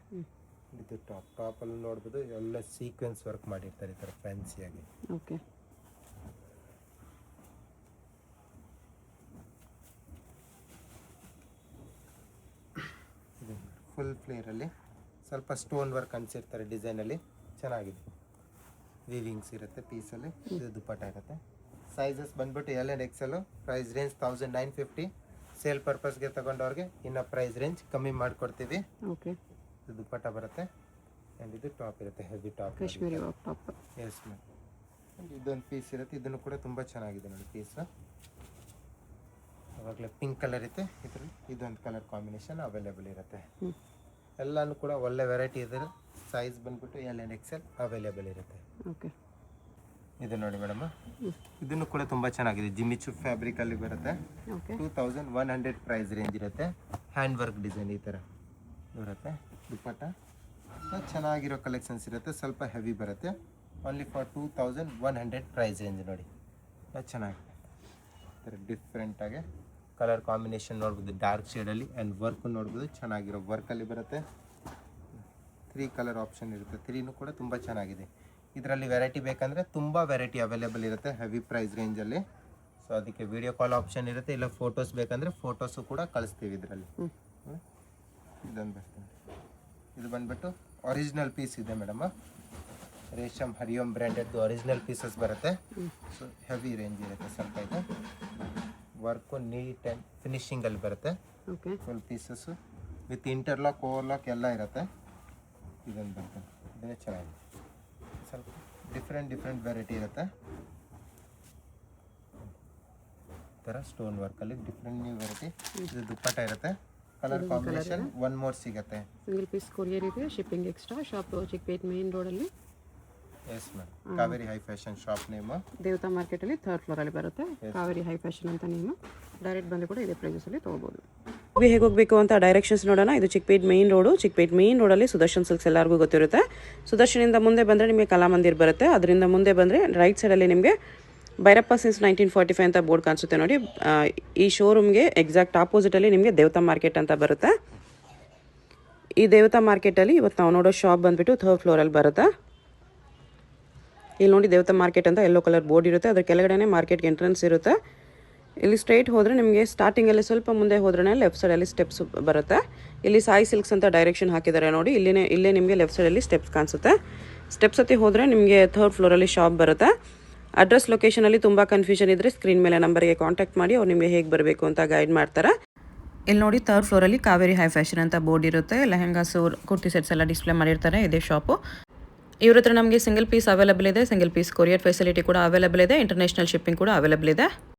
ಇದು ಟಾಪಲ್ಲಿ ನೋಡ್ಬೋದು, ಎಲ್ಲ ಸೀಕ್ವೆನ್ಸ್ ವರ್ಕ್ ಮಾಡಿರ್ತಾರೆ ಈ ಥರ ಫ್ಯಾನ್ಸಿಯಾಗಿ. ಓಕೆ, ಇದು ಫುಲ್ ಫ್ಲೇರಲ್ಲಿ ಸ್ವಲ್ಪ ಸ್ಟೋನ್ ವರ್ಕ್ ಅನ್ಸಿರ್ತಾರೆ ಡಿಸೈನಲ್ಲಿ, ಚೆನ್ನಾಗಿದೆ. ವೀವಿಂಗ್ಸ್ ಇರುತ್ತೆ ಪೀಸಲ್ಲಿ. ಇದು ದುಪ್ಪಟ್ಟ ಇರುತ್ತೆ. ಸೈಜಸ್ ಬಂದ್ಬಿಟ್ಟು L and XL. Price range 1950. Sale ಪರ್ಪಸ್ಗೆ ತಗೊಂಡವ್ರಿಗೆ ಇನ್ನು ಪ್ರೈಸ್ ರೇಂಜ್ ಕಮ್ಮಿ ಮಾಡಿಕೊಡ್ತೀವಿ. ಓಕೆ, ಇದು ದುಪ್ಪಟ್ಟ ಬರುತ್ತೆ. ಆ್ಯಂಡ್ ಇದು ಟಾಪ್ ಇರುತ್ತೆ, heavy top, Kashmiri work top. Yes ma'am. ಇದೊಂದು ಪೀಸ್ ಇರುತ್ತೆ, ಇದನ್ನು ಕೂಡ ತುಂಬ ಚೆನ್ನಾಗಿದೆ ನೋಡಿ ಪೀಸು. ಅವಾಗಲೇ ಪಿಂಕ್ ಕಲರ್ ಇರುತ್ತೆ, ಇದರಲ್ಲಿ ಇದೊಂದು ಕಲರ್ ಕಾಂಬಿನೇಷನ್ ಅವೈಲೇಬಲ್ ಇರುತ್ತೆ. ಎಲ್ಲನೂ ಕೂಡ ಒಳ್ಳೆ ವೆರೈಟಿ ಇದೆ. ಸೈಜ್ ಬಂದ್ಬಿಟ್ಟು L and XL ಅವೈಲೇಬಲ್ ಇರುತ್ತೆ. ಓಕೆ, ಇದು ನೋಡಿ ಮೇಡಮ್, ಇದನ್ನು ಕೂಡ ತುಂಬ ಚೆನ್ನಾಗಿದೆ. ಜಿಮಿಚು ಫ್ಯಾಬ್ರಿಕಲ್ಲಿ ಬರುತ್ತೆ. ಓಕೆ, 2100 ಪ್ರೈಸ್ ರೇಂಜ್ ಇರುತ್ತೆ. ಹ್ಯಾಂಡ್ ವರ್ಕ್ ಡಿಸೈನ್ ಈ ಥರ ಬರುತ್ತೆ. ದುಪ್ಪಟ್ಟ ಚೆನ್ನಾಗಿರೋ ಕಲೆಕ್ಷನ್ಸ್ ಇರುತ್ತೆ, ಸ್ವಲ್ಪ ಹೆವಿ ಬರುತ್ತೆ. ಓನ್ಲಿ ಫಾರ್ 2100 ಪ್ರೈಸ್ ರೇಂಜ್ ನೋಡಿ. ಚೆನ್ನಾಗಿದೆ, ಈ ಥರ ಡಿಫ್ರೆಂಟಾಗಿ ಕಲರ್ ಕಾಂಬಿನೇಷನ್ ನೋಡ್ಬೋದು, ಡಾರ್ಕ್ ಶೇಡಲ್ಲಿ. ಆ್ಯಂಡ್ ವರ್ಕ್ ನೋಡ್ಬೋದು, ಚೆನ್ನಾಗಿರೋ ವರ್ಕಲ್ಲಿ ಬರುತ್ತೆ. 3 ಕಲರ್ ಆಪ್ಷನ್ ಇರುತ್ತೆ. 3ನೂ ಕೂಡ ತುಂಬ ಚೆನ್ನಾಗಿದೆ. ಇದರಲ್ಲಿ ವೆರೈಟಿ ಬೇಕಂದರೆ ತುಂಬ ವೆರೈಟಿ ಅವೈಲೇಬಲ್ ಇರುತ್ತೆ ಹೆವಿ ಪ್ರೈಸ್ ರೇಂಜಲ್ಲಿ. ಸೊ ಅದಕ್ಕೆ ವಿಡಿಯೋ ಕಾಲ್ ಆಪ್ಷನ್ ಇರುತ್ತೆ, ಇಲ್ಲ ಫೋಟೋಸ್ ಬೇಕಂದರೆ ಫೋಟೋಸು ಕೂಡ ಕಳಿಸ್ತೀವಿ ಇದರಲ್ಲಿ. ಇದೊಂದು ಬರ್ತದೆ, ಇದು ಬಂದ್ಬಿಟ್ಟು ಒರಿಜಿನಲ್ ಪೀಸ್ ಇದೆ ಮೇಡಮ್. ರೇಷಮ್ ಹರಿಯೋಮ್ ಬ್ರ್ಯಾಂಡೆಡ್ದು ಒರಿಜಿನಲ್ ಪೀಸಸ್ ಬರುತ್ತೆ. ಸೊ ಹೆವಿ ರೇಂಜ್ ಇರುತ್ತೆ ಸ್ವಲ್ಪ. ಇದು ವರ್ಕು ನೀಟ್ ಆ್ಯಂಡ್ ಫಿನಿಶಿಂಗಲ್ಲಿ ಬರುತ್ತೆ. Okay, full pieces with interlock overlock ಎಲ್ಲ ಇರುತ್ತೆ. ಇದೊಂದು ಬರ್ತದೆ, ಇದನ್ನೇ ಚೆನ್ನಾಗಿದೆ. ಸ್ವಲ್ಪ ಡಿಫ್ರೆಂಟ್ ವೆರೈಟಿ ಇರುತ್ತೆ. ಈ ಥರ ಸ್ಟೋನ್ ವರ್ಕಲ್ಲಿ ಡಿಫ್ರೆಂಟ್ ನ್ಯೂ ವೆರೈಟಿ. ಇದು ದುಪ್ಪಟ್ಟ ಇರುತ್ತೆ. ಕಲರ್ ಕಾಂಬಿನೇಷನ್ ಒನ್ ಮೋರ್ ಸಿಗುತ್ತೆ. ಸಿಂಗಲ್ ಪೀಸ್ ಕೊರಿಯರ್ ಇದೆ, shipping extra. Shop Chickpet main ರೋಡಲ್ಲಿ. Yes ma'am, Kaveri high fashion shop name. Devata ಮಾರ್ಕೆಟಲ್ಲಿ 3rd ಫ್ಲೋರಲ್ಲಿ ಬರುತ್ತೆ. ಕಾವೇರಿ ಹೈ ಫ್ಯಾಷನ್ ಅಂತ ನೇಮು. ಡೈರೆಕ್ಟ್ ಬಂದು ಕೂಡ ಇದೇ ಪ್ರೈಸಲ್ಲಿ ತೊಗೋಬೋದು. ಹೇಗೆ ಹೋಗಬೇಕು ಅಂತ ಡೈರೆಕ್ಷನ್ಸ್ ನೋಡೋಣ. ಇದು Chickpet main road. Chickpet main ರೋಡಲ್ಲಿ ಸುದರ್ಶನ್ ಸಿಲ್ಕ್ಸ್ ಎಲ್ಲರಿಗೂ ಗೊತ್ತಿರುತ್ತೆ. ಸುದರ್ಶನಿಂದ ಮುಂದೆ ಬಂದರೆ ನಿಮಗೆ ಕಲಾಮಂದಿರ್ ಬರುತ್ತೆ. ಅದರಿಂದ ಮುಂದೆ ಬಂದರೆ ರೈಟ್ ಸೈಡಲ್ಲಿ ನಿಮಗೆ ಭೈರಪ್ಪ ಸಿನ್ಸ್ 1945 ಅಂತ ಬೋರ್ಡ್ ಕಾಣಿಸುತ್ತೆ ನೋಡಿ. ಈ ಶೋರೂಮ್ಗೆ ಎಕ್ಸಾಕ್ಟ್ ಆಪೋಸಿಟಲ್ಲಿ ನಿಮಗೆ ದೇವತಾ ಮಾರ್ಕೆಟ್ ಅಂತ ಬರುತ್ತೆ. ಈ ದೇವತಾ ಮಾರ್ಕೆಟಲ್ಲಿ ಇವತ್ತು ನಾವು ನೋಡೋ ಶಾಪ್ ಬಂದುಬಿಟ್ಟು 3rd ಫ್ಲೋರಲ್ಲಿ ಬರುತ್ತೆ. ಇಲ್ಲಿ ನೋಡಿ ದೇವತಾ ಮಾರ್ಕೆಟ್ ಅಂತ ಯೆಲ್ಲೋ ಕಲರ್ ಬೋರ್ಡ್ ಇರುತ್ತೆ. ಅದ್ರ ಕೆಳಗಡೆ ಮಾರ್ಕೆಟ್ಗೆ ಎಂಟ್ರೆನ್ಸ್ ಇರುತ್ತೆ. ಇಲ್ಲಿ ಸ್ಟ್ರೈಟ್ ಹೋದರೆ ನಿಮಗೆ ಸ್ಟಾರ್ಟಿಂಗಲ್ಲಿ ಸ್ವಲ್ಪ ಮುಂದೆ ಹೋದ್ರೆ ಲೆಫ್ಟ್ ಸೈಡಲ್ಲಿ ಸ್ಟೆಪ್ಸ್ ಬರುತ್ತೆ. ಇಲ್ಲಿ ಸಾಯಿ ಸಿಲ್ಕ್ಸ್ ಅಂತ ಡೈರೆಕ್ಷನ್ ಹಾಕಿದ್ದಾರೆ ನೋಡಿ. ಇಲ್ಲೇ ನಿಮಗೆ ಲೆಫ್ಟ್ ಸೈಡಲ್ಲಿ ಸ್ಟೆಪ್ಸ್ ಕಾಣಿಸುತ್ತೆ. ಸ್ಟೆಪ್ಸ್ ಹತ್ತಿ ಹೋದರೆ ನಿಮಗೆ 3rd ಫ್ಲೋರಲ್ಲಿ ಶಾಪ್ ಬರುತ್ತೆ. ಅಡ್ರೆಸ್ ಲೊಕೇಶನಲ್ಲಿ ತುಂಬ ಕನ್ಫ್ಯೂಷನ್ ಇದ್ದರೆ ಸ್ಕ್ರೀನ್ ಮೇಲೆ ನಂಬರ್ಗೆ ಕಾಂಟ್ಯಾಕ್ಟ್ ಮಾಡಿ, ಅವ್ರು ನಿಮಗೆ ಹೇಗೆ ಬರಬೇಕು ಅಂತ ಗೈಡ್ ಮಾಡ್ತಾರೆ. ಇಲ್ಲಿ ನೋಡಿ 3rd ಫ್ಲೋರಲ್ಲಿ ಕಾವೇರಿ ಹೈ ಫ್ಯಾಷನ್ ಅಂತ ಬೋರ್ಡ್ ಇರುತ್ತೆ. ಲೆಹೆಂಗಾಸು, ಕುರ್ತಿ ಸೆಟ್ಸ್ ಎಲ್ಲ ಡಿಸ್ಪ್ಲೇ ಮಾಡಿರ್ತಾರೆ. ಇದೇ ಶಾಪು. ಇವ್ರ ಹತ್ರ ನಮಗೆ ಸಿಂಗಲ್ ಪೀಸ್ ಅವೈಲೇಬಲ್ ಇದೆ. ಸಿಂಗಲ್ ಪೀಸ್ ಕೊರಿಯರ್ ಫೆಸಿಲಿಟಿ ಕೂಡ ಅವೈಲೇಬಲ್ ಇದೆ. ಇಂಟರ್ನ್ಯಾಷನಲ್ ಶಿಪ್ಪಿಂಗ್ ಕೂಡ ಅವೈಲೇಬಲ್ ಇದೆ.